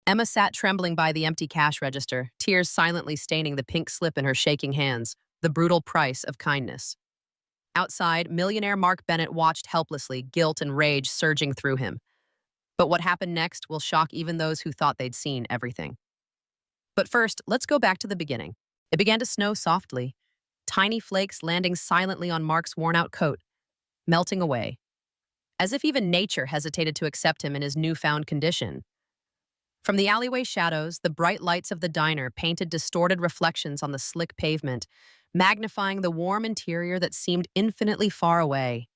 Emma sat trembling by the empty cash register, tears silently staining the pink slip in her shaking hands, the brutal price of kindness. Outside, millionaire Mark Bennett watched helplessly, guilt and rage surging through him. But what happened next will shock even those who thought they'd seen everything. But first, let's go back to the beginning. It began to snow softly, tiny flakes landing silently on Mark's worn-out coat, melting away, as if even nature hesitated to accept him in his newfound condition. From the alleyway shadows, the bright lights of the diner painted distorted reflections on the slick pavement, magnifying the warm interior that seemed infinitely far away.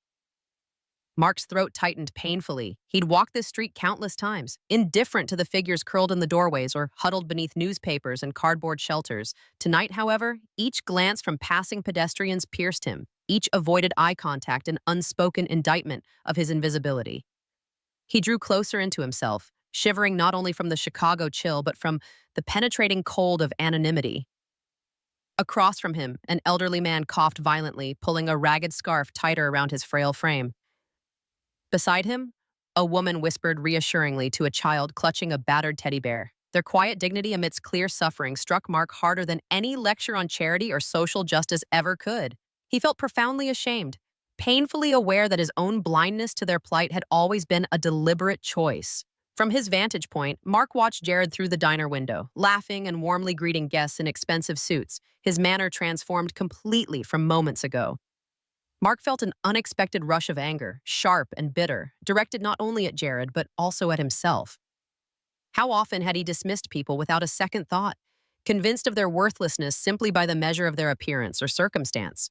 Mark's throat tightened painfully. He'd walked this street countless times, indifferent to the figures curled in the doorways or huddled beneath newspapers and cardboard shelters. Tonight, however, each glance from passing pedestrians pierced him. Each avoided eye contact, an unspoken indictment of his invisibility. He drew closer into himself, shivering not only from the Chicago chill, but from the penetrating cold of anonymity. Across from him, an elderly man coughed violently, pulling a ragged scarf tighter around his frail frame. Beside him, a woman whispered reassuringly to a child clutching a battered teddy bear. Their quiet dignity amidst clear suffering struck Mark harder than any lecture on charity or social justice ever could. He felt profoundly ashamed, painfully aware that his own blindness to their plight had always been a deliberate choice. From his vantage point, Mark watched Jared through the diner window, laughing and warmly greeting guests in expensive suits, his manner transformed completely from moments ago. Mark felt an unexpected rush of anger, sharp and bitter, directed not only at Jared, but also at himself. How often had he dismissed people without a second thought, convinced of their worthlessness simply by the measure of their appearance or circumstance?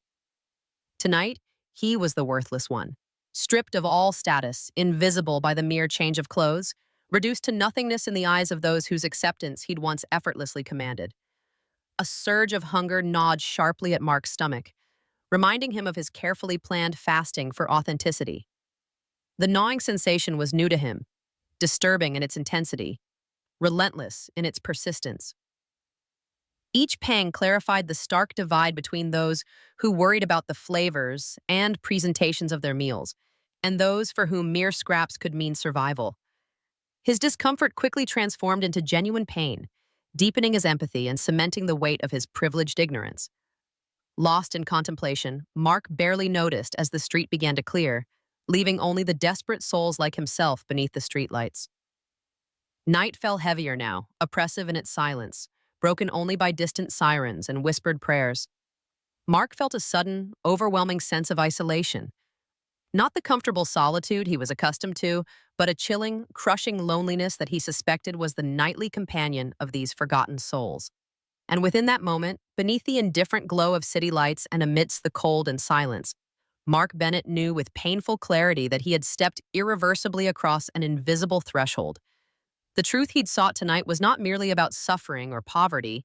Tonight, he was the worthless one, stripped of all status, invisible by the mere change of clothes, reduced to nothingness in the eyes of those whose acceptance he'd once effortlessly commanded. A surge of hunger gnawed sharply at Mark's stomach, reminding him of his carefully planned fasting for authenticity. The gnawing sensation was new to him, disturbing in its intensity, relentless in its persistence. Each pang clarified the stark divide between those who worried about the flavors and presentations of their meals, and those for whom mere scraps could mean survival. His discomfort quickly transformed into genuine pain, deepening his empathy and cementing the weight of his privileged ignorance. Lost in contemplation, Mark barely noticed as the street began to clear, leaving only the desperate souls like himself beneath the streetlights. Night fell heavier now, oppressive in its silence, broken only by distant sirens and whispered prayers. Mark felt a sudden, overwhelming sense of isolation. Not the comfortable solitude he was accustomed to, but a chilling, crushing loneliness that he suspected was the nightly companion of these forgotten souls. And within that moment, beneath the indifferent glow of city lights and amidst the cold and silence, Mark Bennett knew with painful clarity that he had stepped irreversibly across an invisible threshold. The truth he'd sought tonight was not merely about suffering or poverty.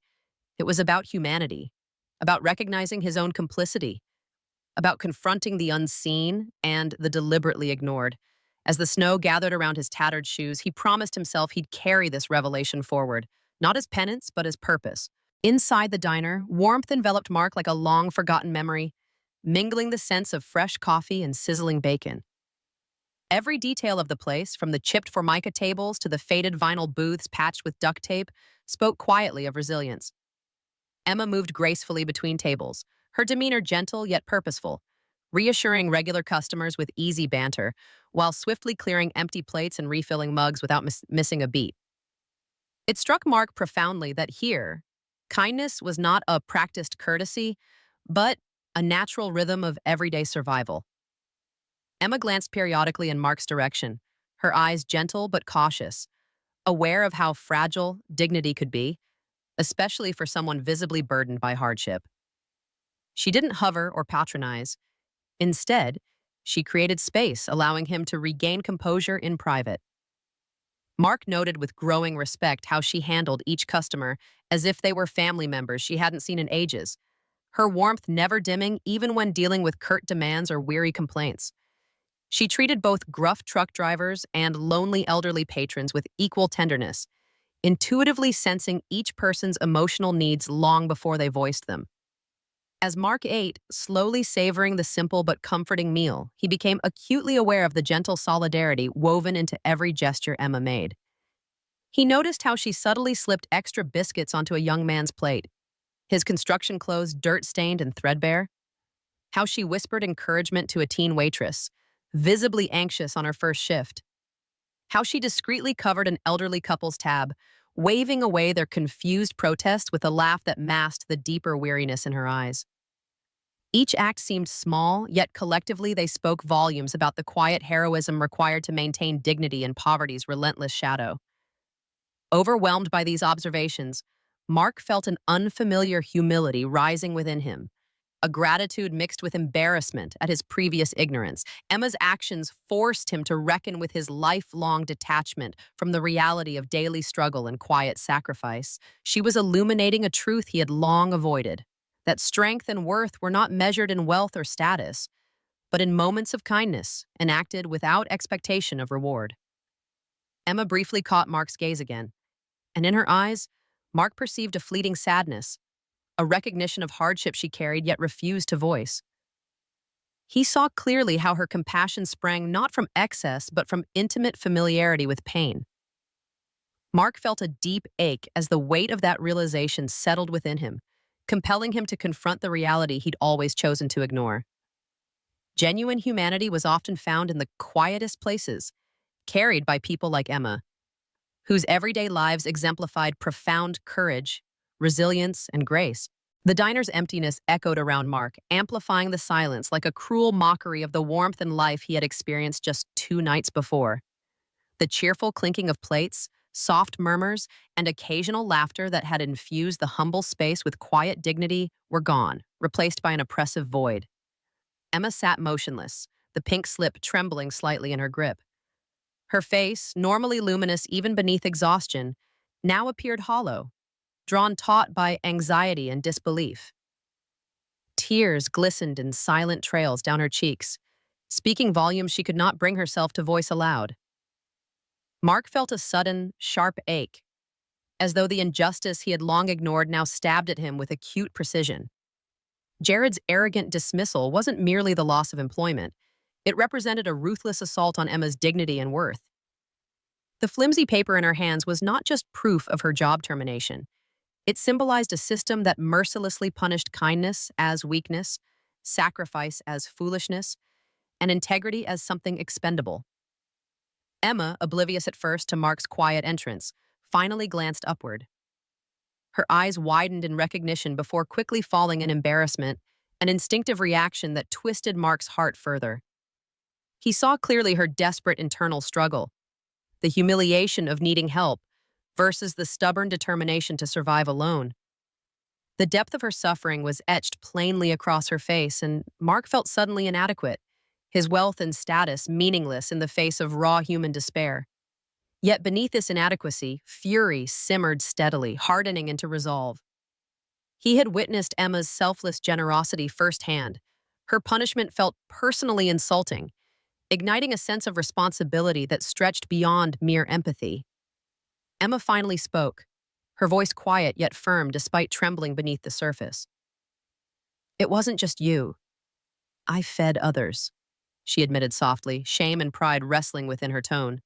It was about humanity, about recognizing his own complicity, about confronting the unseen and the deliberately ignored. As the snow gathered around his tattered shoes, he promised himself he'd carry this revelation forward, not as penance, but as purpose. Inside the diner, warmth enveloped Mark like a long-forgotten memory, mingling the scents of fresh coffee and sizzling bacon. Every detail of the place, from the chipped formica tables to the faded vinyl booths patched with duct tape, spoke quietly of resilience. Emma moved gracefully between tables, her demeanor gentle yet purposeful, reassuring regular customers with easy banter, while swiftly clearing empty plates and refilling mugs without missing a beat. It struck Mark profoundly that here, kindness was not a practiced courtesy, but a natural rhythm of everyday survival. Emma glanced periodically in Mark's direction, her eyes gentle but cautious, aware of how fragile dignity could be, especially for someone visibly burdened by hardship. She didn't hover or patronize. Instead, she created space, allowing him to regain composure in private. Mark noted with growing respect how she handled each customer as if they were family members she hadn't seen in ages, her warmth never dimming even when dealing with curt demands or weary complaints. She treated both gruff truck drivers and lonely elderly patrons with equal tenderness, intuitively sensing each person's emotional needs long before they voiced them. As Mark ate, slowly savoring the simple but comforting meal, he became acutely aware of the gentle solidarity woven into every gesture Emma made. He noticed how she subtly slipped extra biscuits onto a young man's plate, his construction clothes dirt-stained and threadbare. How she whispered encouragement to a teen waitress, visibly anxious on her first shift. How she discreetly covered an elderly couple's tab, waving away their confused protest with a laugh that masked the deeper weariness in her eyes. Each act seemed small, yet collectively they spoke volumes about the quiet heroism required to maintain dignity in poverty's relentless shadow. Overwhelmed by these observations, Mark felt an unfamiliar humility rising within him, a gratitude mixed with embarrassment at his previous ignorance. Emma's actions forced him to reckon with his lifelong detachment from the reality of daily struggle and quiet sacrifice. She was illuminating a truth he had long avoided, that strength and worth were not measured in wealth or status, but in moments of kindness, enacted without expectation of reward. Emma briefly caught Mark's gaze again, and in her eyes, Mark perceived a fleeting sadness, a recognition of hardship she carried yet refused to voice. He saw clearly how her compassion sprang not from excess but from intimate familiarity with pain. Mark felt a deep ache as the weight of that realization settled within him, compelling him to confront the reality he'd always chosen to ignore. Genuine humanity was often found in the quietest places, carried by people like Emma, whose everyday lives exemplified profound courage, resilience, and grace. The diner's emptiness echoed around Mark, amplifying the silence like a cruel mockery of the warmth and life he had experienced just 2 nights before. The cheerful clinking of plates, soft murmurs, and occasional laughter that had infused the humble space with quiet dignity were gone, replaced by an oppressive void. Emma sat motionless, the pink slip trembling slightly in her grip. Her face, normally luminous even beneath exhaustion, now appeared hollow, drawn taut by anxiety and disbelief. Tears glistened in silent trails down her cheeks, speaking volumes she could not bring herself to voice aloud. Mark felt a sudden, sharp ache, as though the injustice he had long ignored now stabbed at him with acute precision. Jared's arrogant dismissal wasn't merely the loss of employment. It represented a ruthless assault on Emma's dignity and worth. The flimsy paper in her hands was not just proof of her job termination. It symbolized a system that mercilessly punished kindness as weakness, sacrifice as foolishness, and integrity as something expendable. Emma, oblivious at first to Mark's quiet entrance, finally glanced upward. Her eyes widened in recognition before quickly falling in embarrassment, an instinctive reaction that twisted Mark's heart further. He saw clearly her desperate internal struggle, the humiliation of needing help versus the stubborn determination to survive alone. The depth of her suffering was etched plainly across her face, and Mark felt suddenly inadequate, his wealth and status meaningless in the face of raw human despair. Yet beneath this inadequacy, fury simmered steadily, hardening into resolve. He had witnessed Emma's selfless generosity firsthand. Her punishment felt personally insulting, igniting a sense of responsibility that stretched beyond mere empathy. Emma finally spoke, her voice quiet yet firm despite trembling beneath the surface. "It wasn't just you. I fed others," she admitted softly, shame and pride wrestling within her tone.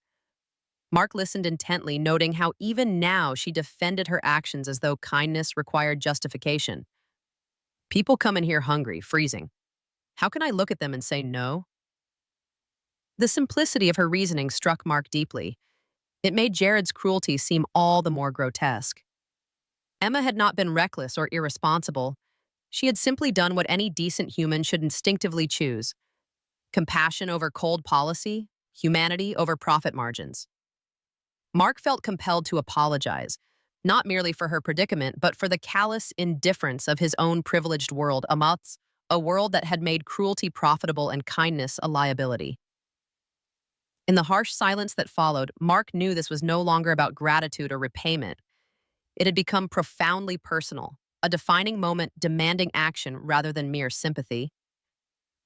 Mark listened intently, noting how even now she defended her actions as though kindness required justification. "People come in here hungry, freezing. How can I look at them and say no?" The simplicity of her reasoning struck Mark deeply. It made Jared's cruelty seem all the more grotesque. Emma had not been reckless or irresponsible. She had simply done what any decent human should instinctively choose: compassion over cold policy, humanity over profit margins. Mark felt compelled to apologize, not merely for her predicament, but for the callous indifference of his own privileged world, a world that had made cruelty profitable and kindness a liability. In the harsh silence that followed, Mark knew this was no longer about gratitude or repayment. It had become profoundly personal, a defining moment demanding action rather than mere sympathy.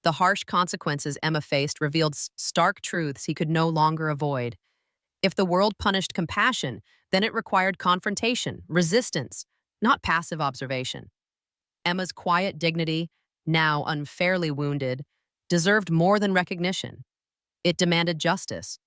The harsh consequences Emma faced revealed stark truths he could no longer avoid. If the world punished compassion, then it required confrontation, resistance, not passive observation. Emma's quiet dignity, now unfairly wounded, deserved more than recognition. It demanded justice.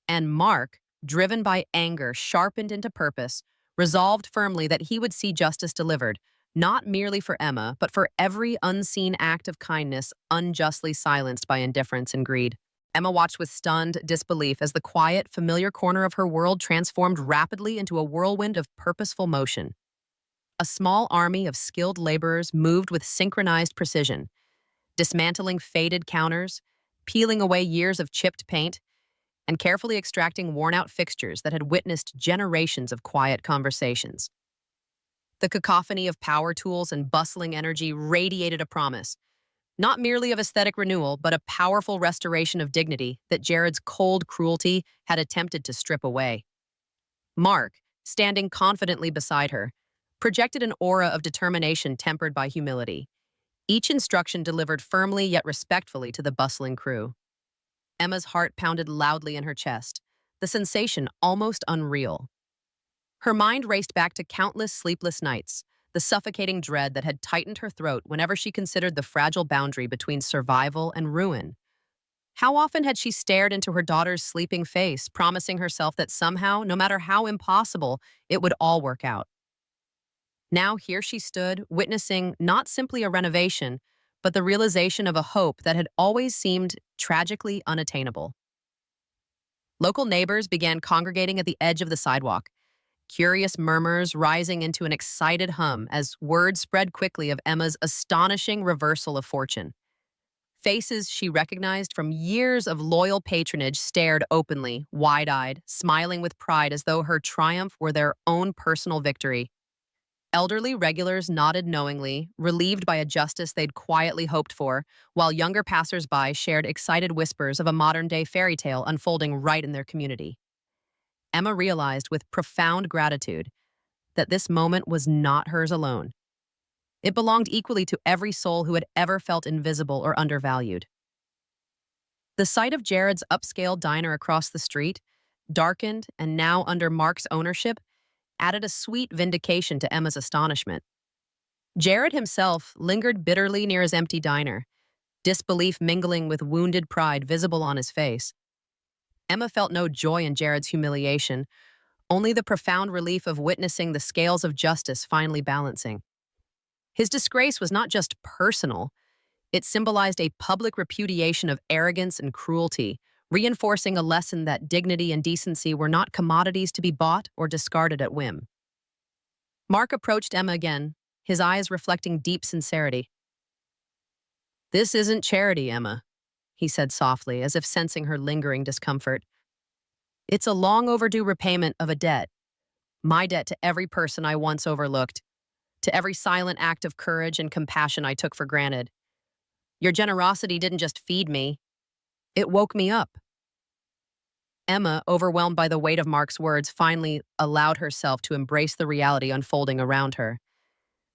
And Mark, driven by anger, sharpened into purpose, resolved firmly that he would see justice delivered, not merely for Emma, but for every unseen act of kindness unjustly silenced by indifference and greed. Emma watched with stunned disbelief as the quiet, familiar corner of her world transformed rapidly into a whirlwind of purposeful motion. A small army of skilled laborers moved with synchronized precision, dismantling faded counters, peeling away years of chipped paint, and carefully extracting worn-out fixtures that had witnessed generations of quiet conversations. The cacophony of power tools and bustling energy radiated a promise, not merely of aesthetic renewal, but a powerful restoration of dignity that Jared's cold cruelty had attempted to strip away. Mark, standing confidently beside her, projected an aura of determination tempered by humility. Each instruction delivered firmly yet respectfully to the bustling crew. Emma's heart pounded loudly in her chest, the sensation almost unreal. Her mind raced back to countless sleepless nights, the suffocating dread that had tightened her throat whenever she considered the fragile boundary between survival and ruin. How often had she stared into her daughter's sleeping face, promising herself that somehow, no matter how impossible, it would all work out. Now here she stood, witnessing not simply a renovation, but the realization of a hope that had always seemed tragically unattainable. Local neighbors began congregating at the edge of the sidewalk, curious murmurs rising into an excited hum as word spread quickly of Emma's astonishing reversal of fortune. Faces she recognized from years of loyal patronage stared openly, wide-eyed, smiling with pride as though her triumph were their own personal victory. Elderly regulars nodded knowingly, relieved by a justice they'd quietly hoped for, while younger passers-by shared excited whispers of a modern-day fairy tale unfolding right in their community. Emma realized with profound gratitude that this moment was not hers alone. It belonged equally to every soul who had ever felt invisible or undervalued. The sight of Jared's upscale diner across the street, darkened and now under Mark's ownership, added a sweet vindication to Emma's astonishment. Jared himself lingered bitterly near his empty diner, disbelief mingling with wounded pride visible on his face. Emma felt no joy in Jared's humiliation, only the profound relief of witnessing the scales of justice finally balancing. His disgrace was not just personal, it symbolized a public repudiation of arrogance and cruelty, reinforcing a lesson that dignity and decency were not commodities to be bought or discarded at whim. Mark approached Emma again, his eyes reflecting deep sincerity. "This isn't charity, Emma," he said softly, as if sensing her lingering discomfort. "It's a long overdue repayment of a debt, my debt to every person I once overlooked, to every silent act of courage and compassion I took for granted. Your generosity didn't just feed me, it woke me up." Emma, overwhelmed by the weight of Mark's words, finally allowed herself to embrace the reality unfolding around her.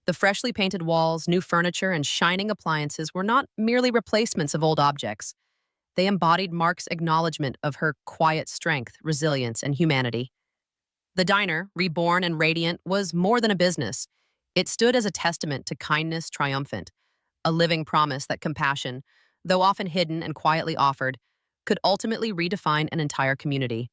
The freshly painted walls, new furniture, and shining appliances were not merely replacements of old objects. They embodied Mark's acknowledgement of her quiet strength, resilience, and humanity. The diner, reborn and radiant, was more than a business. It stood as a testament to kindness triumphant, a living promise that compassion, though often hidden and quietly offered, could ultimately redefine an entire community.